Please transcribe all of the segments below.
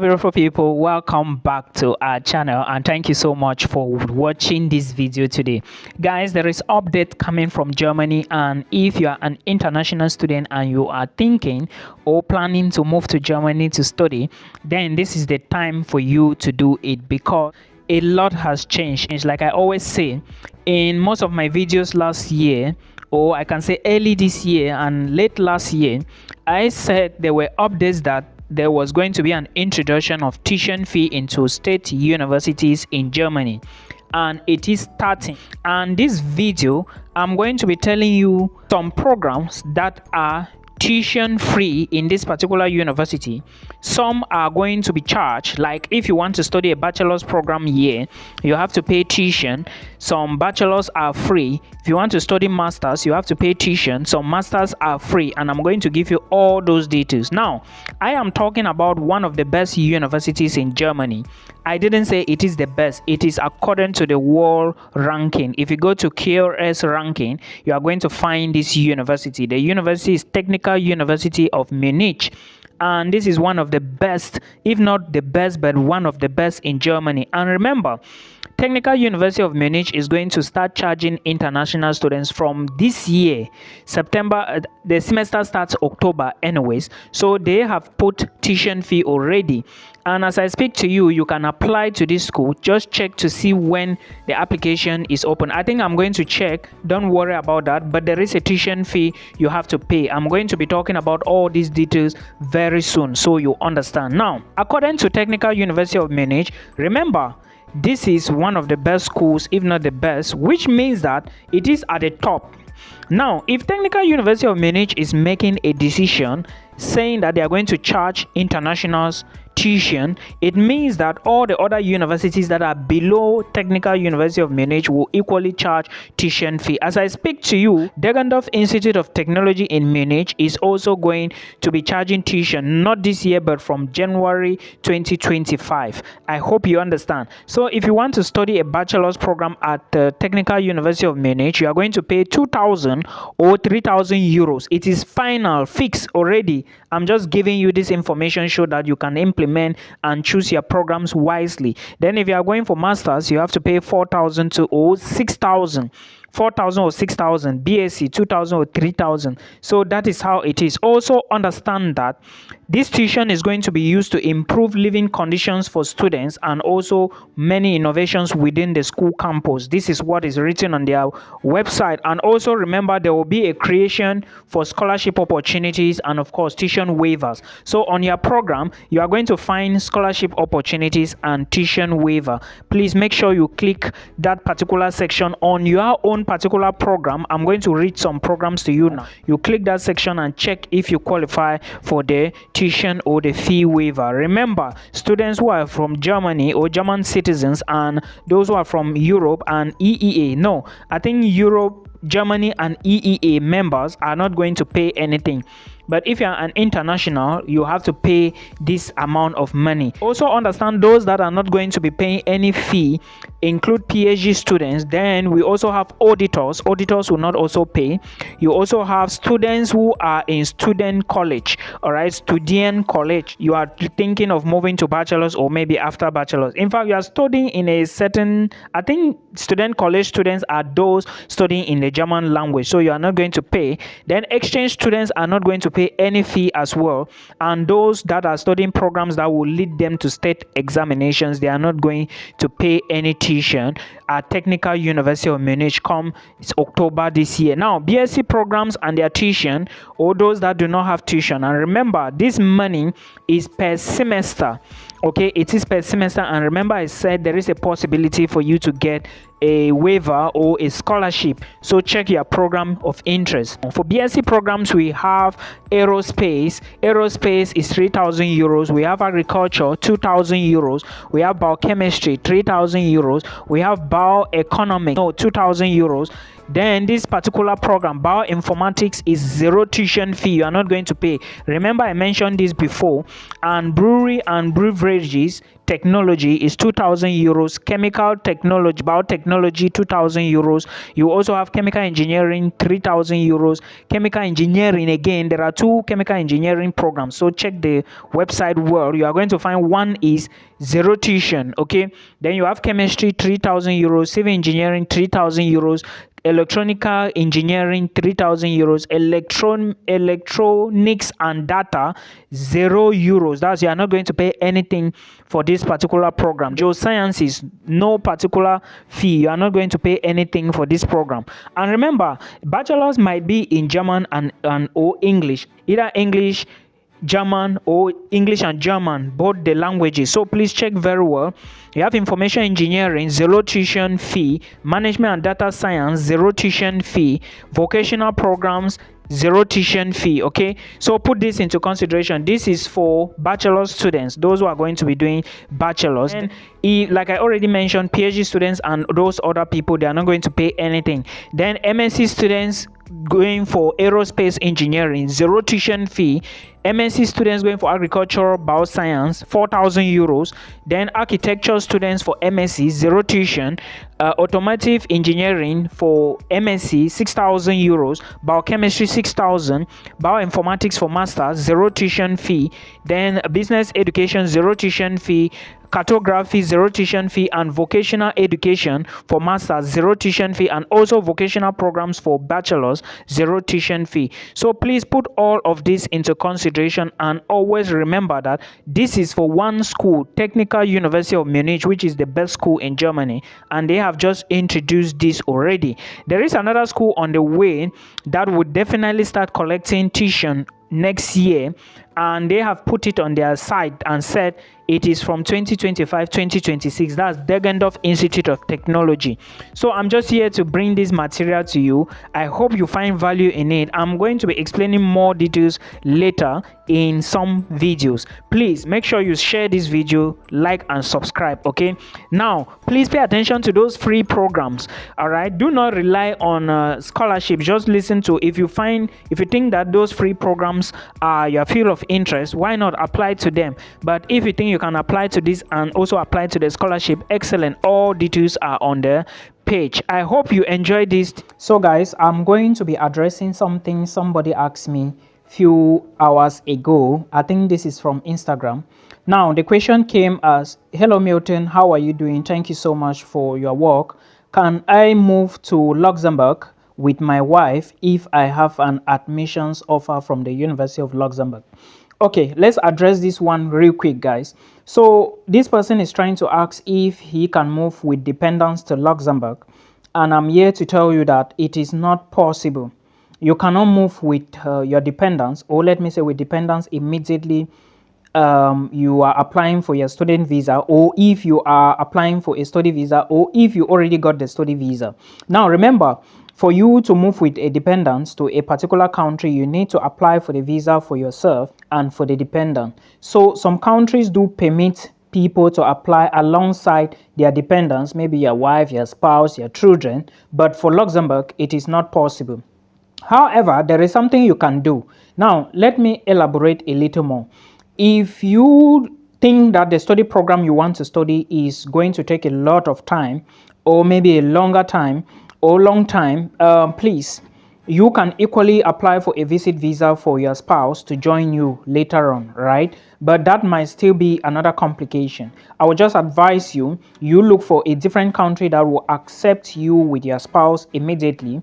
beautiful people, welcome back to our channel and thank you so much for watching this video today. Guys, there is update coming from Germany, and if you are an international student and you are thinking or planning to move to Germany to study, then this is the time for you to do it, because a lot has changed. Like I always say in most of my videos last year, or I can say early this year and late last year, I said there were updates that there was going to be an introduction of tuition fee into state universities in Germany, and it is starting. And this video, I'm going to be telling you some programs that are tuition free in this particular university. Some are going to be charged, like if you want to study a bachelor's program here, you have to pay tuition. Some bachelors are free. If you want to study masters, you have to pay tuition. Some masters are free, and I'm going to give you all those details. Now, I am talking about one of the best universities in Germany. I didn't say it is the best. It is according to the world ranking. If you go to QS ranking, you are going to find this university. The university is Technical University of Munich, and this is one of the best, if not the best, but one of the best in Germany. And remember, Technical University of Munich is going to start charging international students from this year, September. The semester starts October anyways, so they have put tuition fee already. And as I speak to you, you can apply to this school. Just check to see when the application is open. I think I'm going to check. Don't worry about that. But there is a tuition fee you have to pay. I'm going to be talking about all these details very soon, so you understand. Now, according to Technical University of Munich, remember, this is one of the best schools, if not the best, which means that it is at the top. Now, if Technical University of Munich is making a decision saying that they are going to charge internationals tuition, it means that all the other universities that are below Technical University of Munich will equally charge tuition fee. As I speak to you, Degendorf Institute of Technology in Munich is also going to be charging tuition, not this year but from January 2025. I hope you understand. So if you want to study a bachelor's program at the Technical University of Munich, you are going to pay 2,000 or 3,000 euros. It is final, fixed already. I'm just giving you this information so that you can implement and choose your programs wisely. Then if you are going for masters, you have to pay 4,000 to or 6,000. 4,000 or 6,000, BSc 2,000 or 3,000. So that is how it is. Also understand that this tuition is going to be used to improve living conditions for students and also many innovations within the school campus. This is what is written on their website. And also remember, there will be a creation for scholarship opportunities and of course tuition waivers. So on your program, you are going to find scholarship opportunities and tuition waiver. Please make sure you click that particular section on your own particular program. I'm going to read some programs to you now. You click that section and check if you qualify for the tuition or the fee waiver. Remember, students who are from Germany or German citizens and those who are from Europe and EEA, no, I think Europe, Germany and EEA members are not going to pay anything. But if you're an international, you have to pay this amount of money. Also understand, those that are not going to be paying any fee include PhD students. Then we also have auditors. Auditors will not also pay. You also have students who are in student college. All right, student college. You are thinking of moving to bachelor's or maybe after bachelor's. In fact, you are studying in a certain, I think student college students are those studying in the German language. So you are not going to pay. Then exchange students are not going to pay any fee as well, and those that are studying programs that will lead them to state examinations, they are not going to pay any tuition at Technical University of Munich come October this year. Now, BSc programs and their tuition, or those that do not have tuition, and remember, this money is per semester. Okay, it is per semester, and remember I said there is a possibility for you to get a waiver or a scholarship, so check your program of interest. For BSc programs, we have aerospace. Aerospace is 3,000 euros. We have agriculture, 2,000 euros. We have biochemistry, 3,000 euros. We have bioeconomics, 2,000 euros. Then this particular program, bioinformatics, is zero tuition fee. You are not going to pay. Remember, I mentioned this before. And brewery and beverages technology is 2,000 euros. Chemical technology, biotechnology, 2,000 euros. You also have chemical engineering, 3,000 euros. Chemical engineering, again, there are two chemical engineering programs. So check the website well. You are going to find one is zero tuition. Okay. Then you have chemistry, 3,000 euros. Civil engineering, 3,000 euros. Electronical engineering, 3,000 euros. Electronics and data, 0 euros. That's, you are not going to pay anything for this particular program. Geosciences, no particular fee. You are not going to pay anything for this program. And remember, bachelors might be in German and or English, either English, German, or English and German, both the languages. So please check very well. You have information engineering, zero tuition fee. Management and data science, zero tuition fee. Vocational programs, zero tuition fee. Okay, so put this into consideration. This is for bachelor students, those who are going to be doing bachelors. And like I already mentioned, PhD students and those other people, they are not going to pay anything. Then MSc students going for aerospace engineering, zero tuition fee. MSc students going for agricultural bioscience, 4,000 euros. Then architecture students for MSc, zero tuition. Automotive engineering for MSc, 6,000 euros. Biochemistry, 6,000. Bioinformatics for masters, zero tuition fee. Then business education, zero tuition fee. Cartography, zero tuition fee. And vocational education for masters, zero tuition fee. And also vocational programs for bachelors, zero tuition fee. So please put all of this into consideration, and always remember that this is for one school, Technical University of Munich, which is the best school in Germany, and they have just introduced this already. There is another school on the way that would definitely start collecting tuition next year, and they have put it on their site and said it is from 2025-2026. That's Degendorf Institute of Technology. So I'm just here to bring this material to you. I hope you find value in it. I'm going to be explaining more details later in some videos. Please make sure you share this video, like and subscribe. Okay, now please pay attention to those free programs. All right, do not rely on scholarship. Just listen to, if you think that those free programs are your field of interest, why not apply to them? But if you think you can apply to this and also apply to the scholarship, excellent. All details are on the page. I hope you enjoyed this. So guys, I'm going to be addressing something somebody asked me few hours ago. I think this is from Instagram. Now the question came as, hello Milton, how are you doing? Thank you so much for your work. Can I move to Luxembourg with my wife if I have an admissions offer from the University of Luxembourg? Okay, let's address this one real quick, guys. So this person is trying to ask if he can move with dependents to Luxembourg, and I'm here to tell you that it is not possible. You cannot move with your dependents, or let me say with dependents immediately you are applying for your student visa, or if you are applying for a study visa, or if you already got the study visa. Now remember, for you to move with a dependent to a particular country, you need to apply for the visa for yourself and for the dependent. So some countries do permit people to apply alongside their dependents, maybe your wife, your spouse, your children, but for Luxembourg it is not possible. However, there is something you can do. Now let me elaborate a little more. If you think that the study program you want to study is going to take a lot of time, or maybe a longer time or long time, please, you can equally apply for a visit visa for your spouse to join you later on, right? But that might still be another complication. I would just advise you look for a different country that will accept you with your spouse immediately,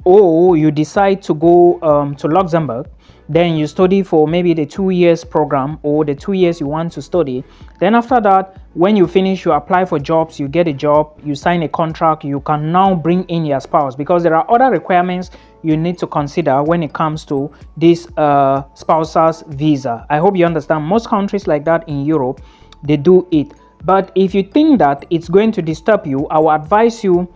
or you decide to go to Luxembourg. Then you study for maybe the 2 years program, or the 2 years you want to study. Then after that, when you finish, you apply for jobs, you get a job, you sign a contract, you can now bring in your spouse, because there are other requirements you need to consider when it comes to this spouse's visa. I hope you understand. Most countries like that in Europe, they do it. But if you think that it's going to disturb you, I will advise you,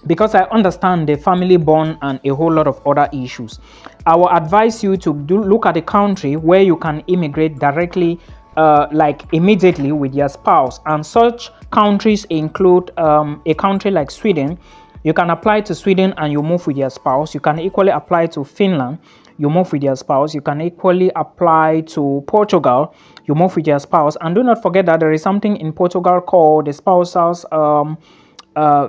because I understand the family bond and a whole lot of other issues, I will advise you to look at a country where you can immigrate directly, like immediately with your spouse. And such countries include a country like Sweden, You can apply to Sweden and you move with your spouse. You can equally apply to Finland, you move with your spouse. You can equally apply to Portugal, you move with your spouse. And do not forget that there is something in Portugal called the spousal's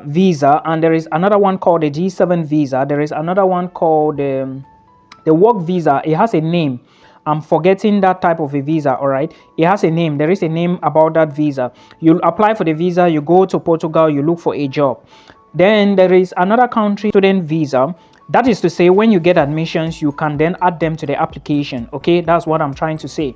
visa, and there is another one called the G7 visa. There is another one called the work visa. It has a name. I'm forgetting that type of a visa. All right, it has a name. There is a name about that visa. You apply for the visa, you go to Portugal, you look for a job. Then there is another country student visa. That is to say, when you get admissions, you can then add them to the application. Okay, that's what I'm trying to say.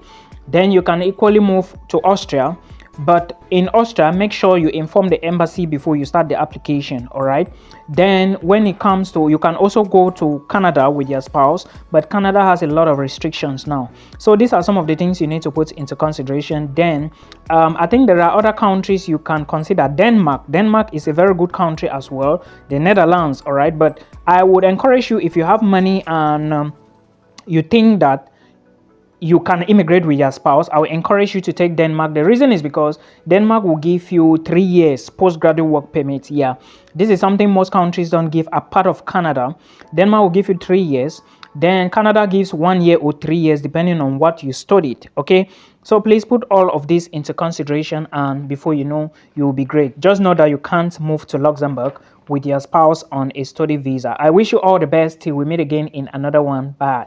Then you can equally move to Austria, but in Austria, make sure you inform the embassy before you start the application. All right, then when it comes to, you can also go to Canada with your spouse, but Canada has a lot of restrictions now. So these are some of the things you need to put into consideration. Then I think there are other countries you can consider. Denmark is a very good country as well, the Netherlands. All right, but I would encourage you, if you have money and you think that you can immigrate with your spouse, I will encourage you to take Denmark. The reason is because Denmark will give you 3 years postgraduate work permit. Yeah, this is something most countries don't give. A part of Canada, Denmark will give you 3 years. Then Canada gives 1 year or 3 years depending on what you studied. Okay, so please put all of this into consideration, and before you know, you will be great. Just know that you can't move to Luxembourg with your spouse on a study visa. I wish you all the best till we meet again in another one. Bye.